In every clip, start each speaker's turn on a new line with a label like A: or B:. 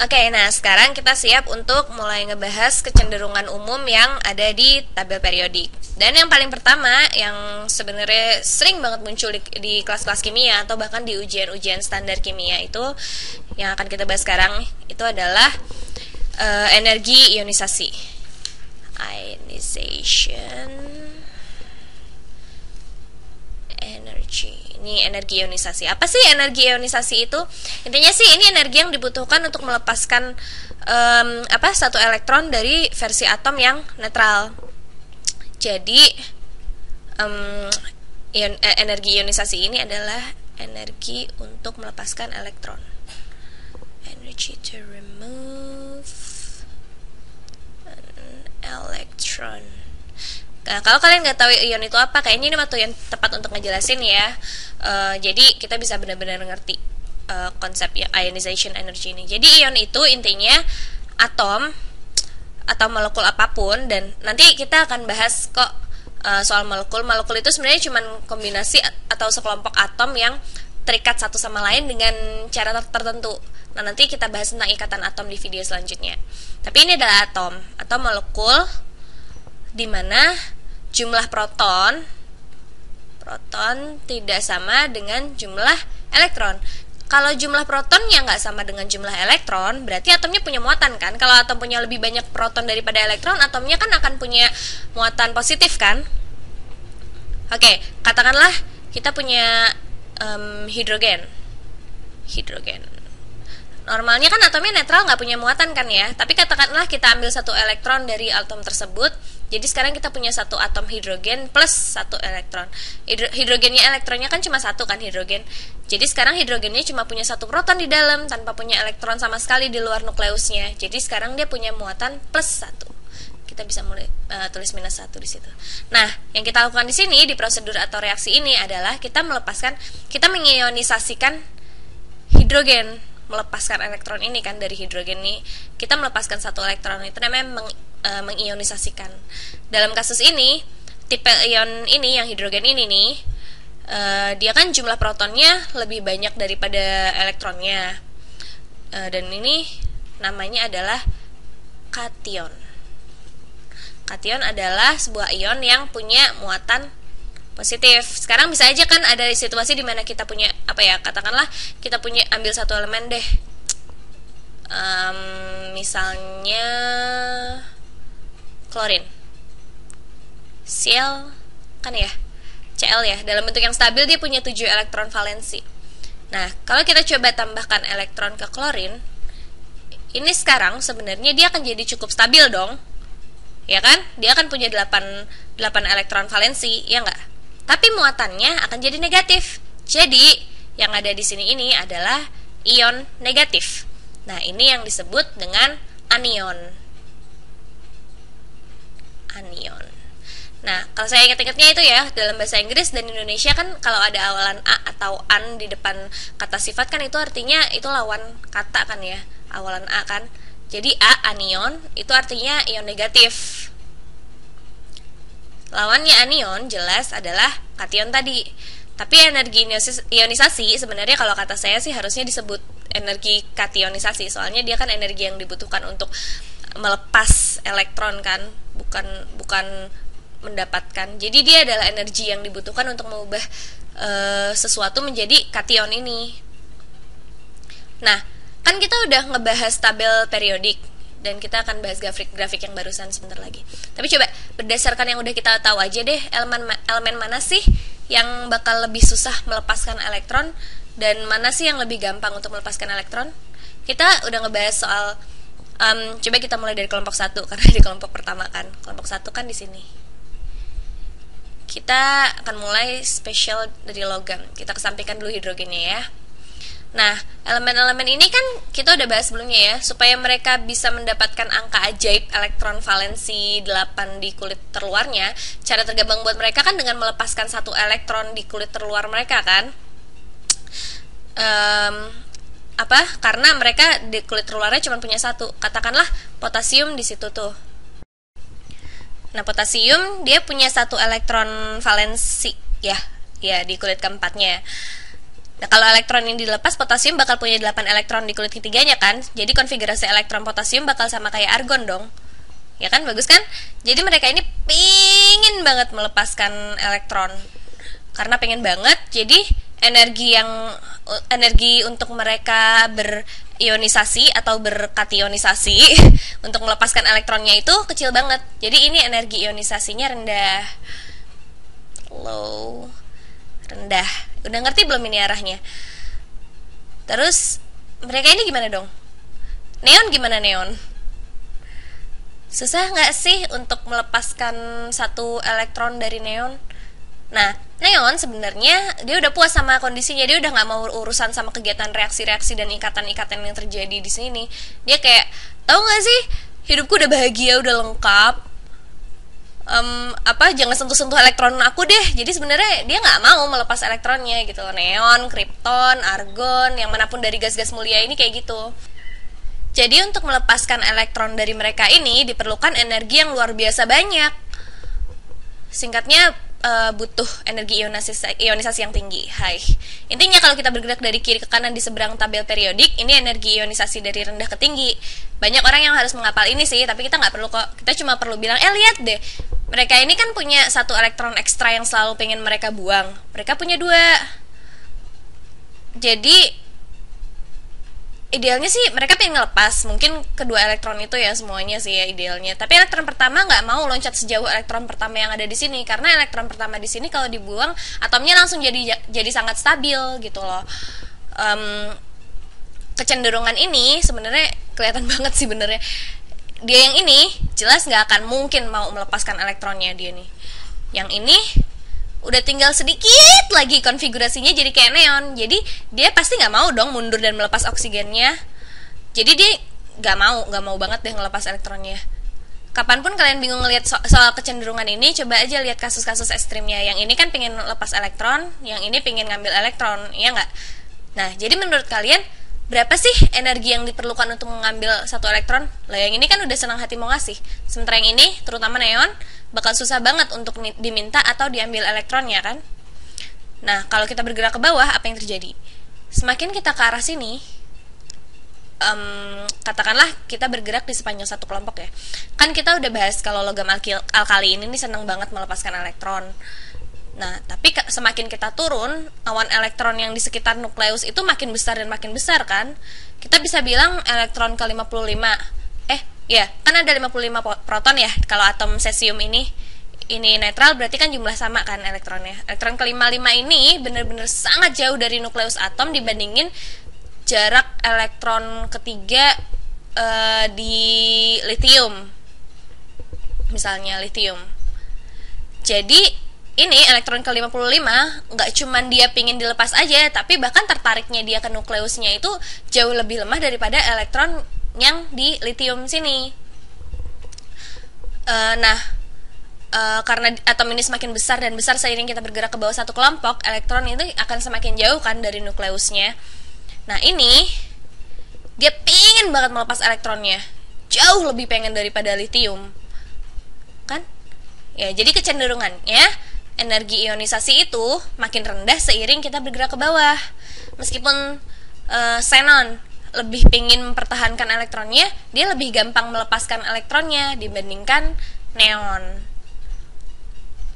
A: Oke, nah sekarang kita siap untuk mulai ngebahas kecenderungan umum yang ada di tabel periodik. Dan yang paling pertama, yang sebenarnya sering banget muncul di kelas-kelas kimia atau bahkan di ujian-ujian standar kimia itu, yang akan kita bahas sekarang itu adalah energi ionisasi. Ionization energy. Ini energi ionisasi. Apa sih energi ionisasi itu? Intinya sih ini energi yang dibutuhkan untuk melepaskan satu elektron dari versi atom yang netral. Jadi energi ionisasi ini adalah energi untuk melepaskan elektron. Energy to remove an electron. Nah, kalau kalian nggak tahu ion itu apa, kayaknya ini waktu yang tepat untuk ngejelasin ya. Jadi kita bisa benar-benar ngerti konsep ionization energy ini. Jadi ion itu intinya atom atau molekul apapun, dan nanti kita akan bahas kok soal molekul. Molekul itu sebenarnya cuma kombinasi atau sekelompok atom yang terikat satu sama lain dengan cara tertentu. Nah, nanti kita bahas tentang ikatan atom di video selanjutnya. Tapi ini adalah atom atau molekul di mana jumlah proton tidak sama dengan jumlah elektron. Kalau jumlah protonnya nggak sama dengan jumlah elektron, berarti atomnya punya muatan kan? Kalau atom punya lebih banyak proton daripada elektron, atomnya kan akan punya muatan positif kan? Oke, katakanlah kita punya hidrogen. Normalnya kan atomnya netral, nggak punya muatan kan ya? Tapi katakanlah kita ambil satu elektron dari atom tersebut. Jadi sekarang kita punya satu atom hidrogen plus satu elektron. Hidrogennya, elektronnya kan cuma satu kan hidrogen. Jadi sekarang hidrogennya cuma punya satu proton di dalam tanpa punya elektron sama sekali di luar nukleusnya. Jadi sekarang dia punya muatan plus satu. Kita bisa mulai tulis minus satu di situ. Nah, yang kita lakukan di sini di prosedur atau reaksi ini adalah kita mengionisasikan hidrogen, melepaskan elektron ini kan dari hidrogen ini. Kita melepaskan satu elektron, itu namanya mengionisasikan. Dalam kasus ini, tipe ion ini yang hidrogen ini nih, dia kan jumlah protonnya lebih banyak daripada elektronnya, dan ini namanya adalah kation. Kation adalah sebuah ion yang punya muatan positif. Sekarang bisa aja kan ada situasi di mana kita punya katakanlah kita punya ambil satu elemen deh, misalnya klorin, Cl kan ya, Cl ya, dalam bentuk yang stabil dia punya 7 elektron valensi. Nah, kalau kita coba tambahkan elektron ke klorin, ini sekarang sebenarnya dia akan jadi cukup stabil dong, ya kan? Dia akan punya 8 elektron valensi, ya enggak? Tapi muatannya akan jadi negatif. Jadi, yang ada di sini ini adalah ion negatif. Nah, ini yang disebut dengan anion. Nah, kalau saya ingat-ingatnya itu ya, dalam bahasa Inggris dan Indonesia kan kalau ada awalan a atau an di depan kata sifat kan itu artinya itu lawan kata kan ya, awalan a kan. Jadi a, anion, itu artinya ion negatif. Lawannya anion jelas adalah kation tadi. Tapi energi ionisasi sebenarnya kalau kata saya sih harusnya disebut energi kationisasi, soalnya dia kan energi yang dibutuhkan untuk melepas elektron kan, bukan mendapatkan. Jadi dia adalah energi yang dibutuhkan untuk mengubah sesuatu menjadi kation ini. Nah, kan kita udah ngebahas tabel periodik dan kita akan bahas grafik yang barusan sebentar lagi. Tapi coba berdasarkan yang udah kita tahu aja deh, elemen mana sih yang bakal lebih susah melepaskan elektron dan mana sih yang lebih gampang untuk melepaskan elektron. Kita udah ngebahas soal coba kita mulai dari kelompok 1 karena di kelompok pertama kan. Kelompok 1 kan di sini. Kita akan mulai spesial dari logam. Kita kesampingkan dulu hidrogennya ya. Nah, elemen-elemen ini kan kita udah bahas sebelumnya ya, supaya mereka bisa mendapatkan angka ajaib elektron valensi 8 di kulit terluarnya. Cara tergabung buat mereka kan dengan melepaskan satu elektron di kulit terluar mereka kan. Karena mereka di kulit terluarnya cuma punya satu. Katakanlah potasium di situ tuh. Nah, potasium dia punya satu elektron valensi ya di kulit keempatnya. Nah, kalau elektron yang dilepas, potasium bakal punya 8 elektron di kulit ketiganya kan. Jadi konfigurasi elektron potasium bakal sama kayak argon dong. Ya kan, bagus kan? Jadi mereka ini pingin banget melepaskan elektron. Karena pengen banget, jadi energi untuk mereka berionisasi atau berkationisasi untuk melepaskan elektronnya itu kecil banget. Jadi ini energi ionisasinya rendah. Low. Rendah. Udah ngerti belum ini arahnya? Terus mereka ini gimana dong? Neon gimana neon? Susah nggak sih untuk melepaskan satu elektron dari neon? Nah, neon sebenarnya dia udah puas sama kondisinya, dia udah nggak mau urusan sama kegiatan reaksi-reaksi dan ikatan-ikatan yang terjadi di sini. Dia kayak, tahu nggak sih, hidupku udah bahagia, udah lengkap. Jangan sentuh-sentuh elektron aku deh. Jadi sebenarnya dia nggak mau melepas elektronnya gitu. Neon, kripton, argon, yang manapun dari gas-gas mulia ini kayak gitu. Jadi untuk melepaskan elektron dari mereka ini diperlukan energi yang luar biasa banyak. Singkatnya butuh energi ionisasi yang tinggi. Intinya kalau kita bergerak dari kiri ke kanan di seberang tabel periodik, ini energi ionisasi dari rendah ke tinggi. Banyak orang yang harus menghafal ini sih, tapi kita nggak perlu kok. Kita cuma perlu bilang, lihat deh, mereka ini kan punya satu elektron ekstra yang selalu pengen mereka buang. Mereka punya 2. Jadi idealnya sih mereka pengen ngelepas mungkin kedua elektron itu ya, semuanya sih ya idealnya. Tapi elektron pertama nggak mau loncat sejauh elektron pertama yang ada di sini, karena elektron pertama di sini kalau dibuang atomnya langsung jadi sangat stabil gitu loh. Kecenderungan ini sebenarnya kelihatan banget sih benernya. Dia yang ini jelas nggak akan mungkin mau melepaskan elektronnya dia nih. Yang ini udah tinggal sedikit lagi konfigurasinya jadi kayak neon. Jadi dia pasti nggak mau dong mundur dan melepas oksigennya. Jadi dia nggak mau banget deh ngelepas elektronnya. Kapanpun kalian bingung ngelihat soal kecenderungan ini, coba aja lihat kasus-kasus ekstrimnya. Yang ini kan pengen lepas elektron, yang ini pengen ngambil elektron, ya nggak? Nah, jadi menurut kalian berapa sih energi yang diperlukan untuk mengambil satu elektron? Lah yang ini kan udah senang hati mau ngasih. Sementara yang ini, terutama neon, bakal susah banget untuk diminta atau diambil elektronnya kan. Nah, kalau kita bergerak ke bawah, apa yang terjadi? Semakin kita ke arah sini, katakanlah kita bergerak di sepanjang satu kelompok ya. Kan kita udah bahas kalau logam alkali ini nih senang banget melepaskan elektron. Nah, tapi semakin kita turun, awan elektron yang di sekitar nukleus itu makin besar dan makin besar kan. Kita bisa bilang elektron ke 55. Kan ada 55 proton ya kalau atom cesium ini netral, berarti kan jumlah sama kan elektronnya. Elektron ke 55 ini benar-benar sangat jauh dari nukleus atom dibandingin jarak elektron ketiga di lithium. Misalnya lithium. Jadi ini elektron ke 55 nggak cuman dia pingin dilepas aja, tapi bahkan tertariknya dia ke nukleusnya itu jauh lebih lemah daripada elektron yang di lithium sini. Karena atom ini semakin besar dan besar seiring kita bergerak ke bawah satu kelompok, elektron itu akan semakin jauh kan dari nukleusnya. Nah ini dia pingin banget melepas elektronnya, jauh lebih pengen daripada lithium kan ya. Jadi kecenderungannya energi ionisasi itu makin rendah seiring kita bergerak ke bawah. Meskipun xenon lebih pingin mempertahankan elektronnya, dia lebih gampang melepaskan elektronnya dibandingkan neon.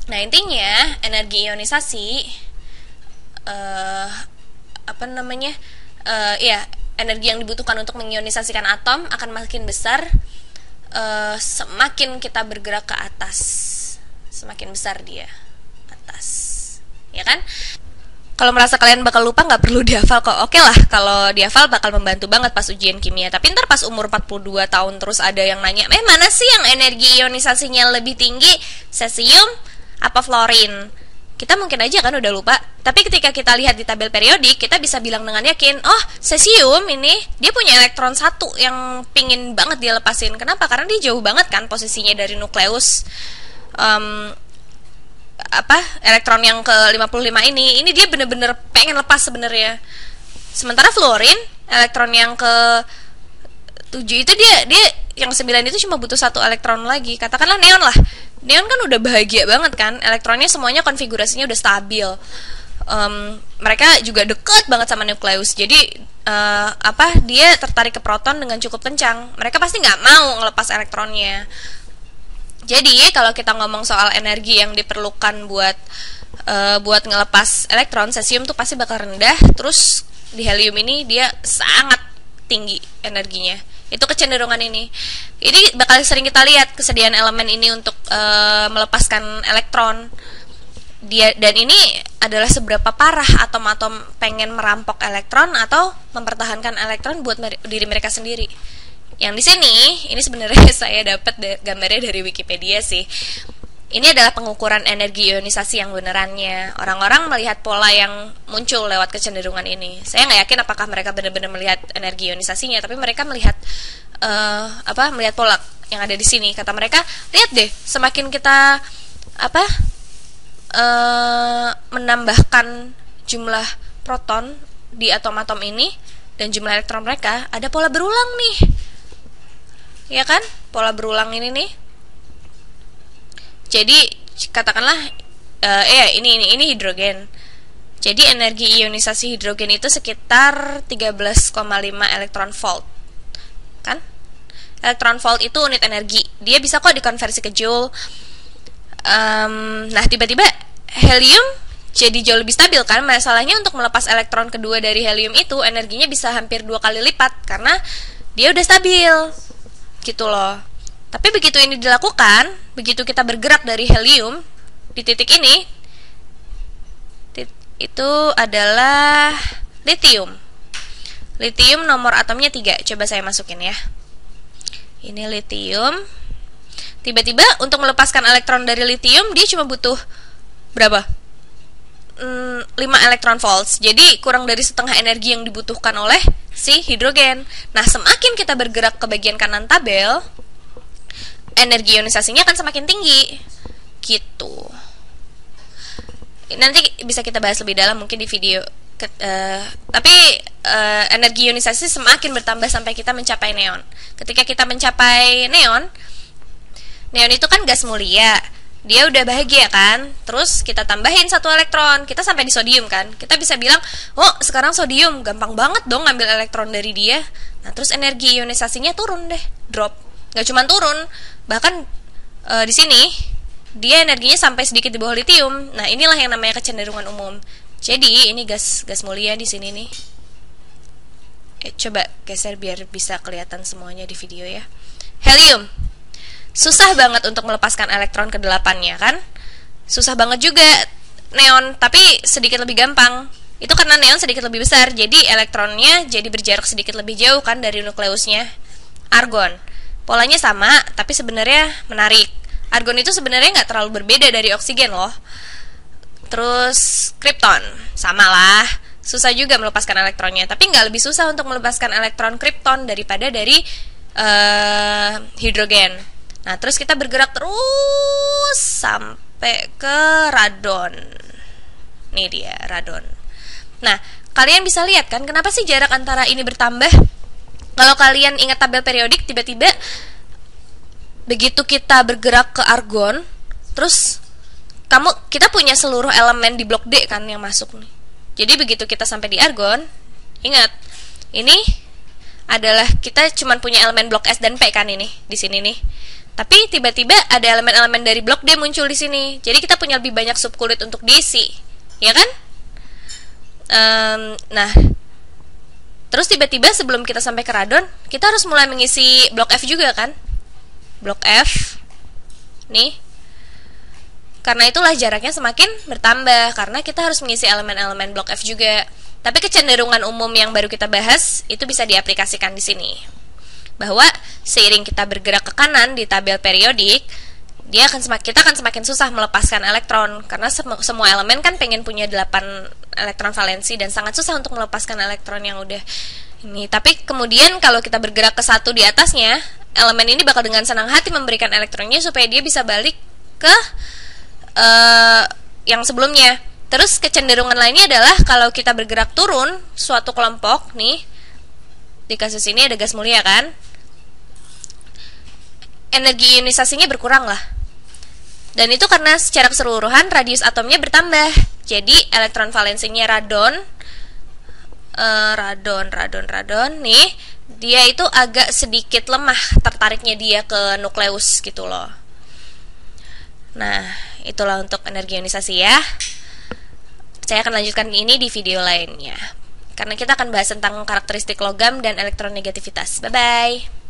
A: Nah intinya energi ionisasi energi yang dibutuhkan untuk mengionisasikan atom akan makin besar semakin kita bergerak ke atas, semakin besar dia atas, ya kan? Kalau merasa kalian bakal lupa nggak perlu dihafal kok. Oke lah, kalau dihafal bakal membantu banget pas ujian kimia. Tapi ntar pas umur 42 tahun terus ada yang nanya, mana sih yang energi ionisasinya lebih tinggi, cesium apa fluorine? Kita mungkin aja kan udah lupa. Tapi ketika kita lihat di tabel periodik, kita bisa bilang dengan yakin, cesium ini dia punya elektron 1 yang pingin banget dia lepasin. Kenapa? Karena dia jauh banget kan posisinya dari nukleus. Elektron yang ke 55 ini dia bener-bener pengen lepas sebenarnya. Sementara fluorine, elektron yang ke 7 itu dia yang 9 itu cuma butuh 1 elektron lagi. Katakanlah neon lah. Neon kan udah bahagia banget kan, elektronnya semuanya konfigurasinya udah stabil. mereka juga dekat banget sama nukleus. Jadi dia tertarik ke proton dengan cukup kencang. Mereka pasti nggak mau ngelepas elektronnya. Jadi kalau kita ngomong soal energi yang diperlukan buat ngelepas elektron, cesium tuh pasti bakal rendah. Terus di helium ini dia sangat tinggi energinya. Itu kecenderungan ini. Ini bakal sering kita lihat kesediaan elemen ini untuk melepaskan elektron. Dan ini adalah seberapa parah atom-atom pengen merampok elektron atau mempertahankan elektron buat diri mereka sendiri. Yang di sini, ini sebenarnya saya dapat gambarnya dari Wikipedia sih. Ini adalah pengukuran energi ionisasi yang benerannya. Orang-orang melihat pola yang muncul lewat kecenderungan ini. Saya nggak yakin apakah mereka benar-benar melihat energi ionisasinya, tapi mereka melihat melihat pola yang ada di sini. Kata mereka, lihat deh, semakin kita menambahkan jumlah proton di atom-atom ini dan jumlah elektron mereka, ada pola berulang nih. Ya kan? Pola berulang ini nih. Jadi katakanlah ini hidrogen. Jadi energi ionisasi hidrogen itu sekitar 13,5 elektron volt. Kan? Elektron volt itu unit energi. Dia bisa kok dikonversi ke joule. Nah, tiba-tiba helium jadi jauh lebih stabil kan. Masalahnya untuk melepas elektron kedua dari helium itu energinya bisa hampir 2 kali lipat karena dia udah stabil gitu loh. Tapi begitu ini dilakukan, begitu kita bergerak dari helium di titik ini, itu adalah lithium. Lithium nomor atomnya 3. Coba saya masukin ya. Ini lithium. Tiba-tiba untuk melepaskan elektron dari lithium dia cuma butuh berapa? 5 elektron volts. Jadi kurang dari setengah energi yang dibutuhkan oleh si hidrogen. Nah, semakin kita bergerak ke bagian kanan tabel, energi ionisasinya akan semakin tinggi. Gitu. Nanti bisa kita bahas lebih dalam mungkin di video. Tapi energi ionisasi semakin bertambah sampai kita mencapai neon. Ketika kita mencapai neon itu kan gas mulia. Dia udah bahagia kan. Terus kita tambahin 1 elektron. Kita sampai di sodium kan. Kita bisa bilang, oh sekarang sodium, gampang banget dong ngambil elektron dari dia. Nah terus energi ionisasinya turun deh, drop. Gak cuma turun, bahkan di sini dia energinya sampai sedikit di bawah lithium. Nah inilah yang namanya kecenderungan umum. Jadi ini gas mulia di sini nih. Coba geser biar bisa kelihatan semuanya di video ya. Helium susah banget untuk melepaskan elektron ke 8-nya kan. Susah banget juga. Neon tapi sedikit lebih gampang. Itu karena neon sedikit lebih besar, jadi elektronnya jadi berjarak sedikit lebih jauh kan dari nukleusnya. Argon polanya sama, tapi sebenarnya menarik. Argon itu sebenarnya nggak terlalu berbeda dari oksigen loh. Terus kripton sama lah, susah juga melepaskan elektronnya, tapi nggak lebih susah untuk melepaskan elektron kripton daripada dari hidrogen. Nah, terus kita bergerak terus sampai ke radon. Nih dia, radon. Nah, kalian bisa lihat kan kenapa sih jarak antara ini bertambah? Kalau kalian ingat tabel periodik, tiba-tiba begitu kita bergerak ke argon, terus kita punya seluruh elemen di blok D kan yang masuk nih. Jadi begitu kita sampai di argon, ingat, ini adalah kita cuma punya elemen blok S dan P kan ini di sini nih. Tapi tiba-tiba ada elemen-elemen dari blok D muncul di sini. Jadi kita punya lebih banyak subkulit untuk diisi, ya kan? Nah, terus tiba-tiba sebelum kita sampai ke radon, kita harus mulai mengisi blok F juga kan? Blok F, nih. Karena itulah jaraknya semakin bertambah, karena kita harus mengisi elemen-elemen blok F juga. Tapi kecenderungan umum yang baru kita bahas itu bisa diaplikasikan di sini. Bahwa seiring kita bergerak ke kanan di tabel periodik, kita akan semakin susah melepaskan elektron karena semua elemen kan pengen punya 8 elektron valensi dan sangat susah untuk melepaskan elektron yang udah ini. Tapi kemudian kalau kita bergerak ke satu di atasnya, elemen ini bakal dengan senang hati memberikan elektronnya supaya dia bisa balik ke yang sebelumnya. Terus kecenderungan lainnya adalah kalau kita bergerak turun suatu kelompok nih, di kasus ini ada gas mulia kan, energi ionisasinya berkurang lah. Dan itu karena secara keseluruhan radius atomnya bertambah. Jadi elektron valensinya radon nih, dia itu agak sedikit lemah tertariknya dia ke nukleus gitu loh. Nah, itulah untuk energi ionisasi ya. Saya akan lanjutkan ini di video lainnya, karena kita akan bahas tentang karakteristik logam dan elektronegativitas. Bye-bye.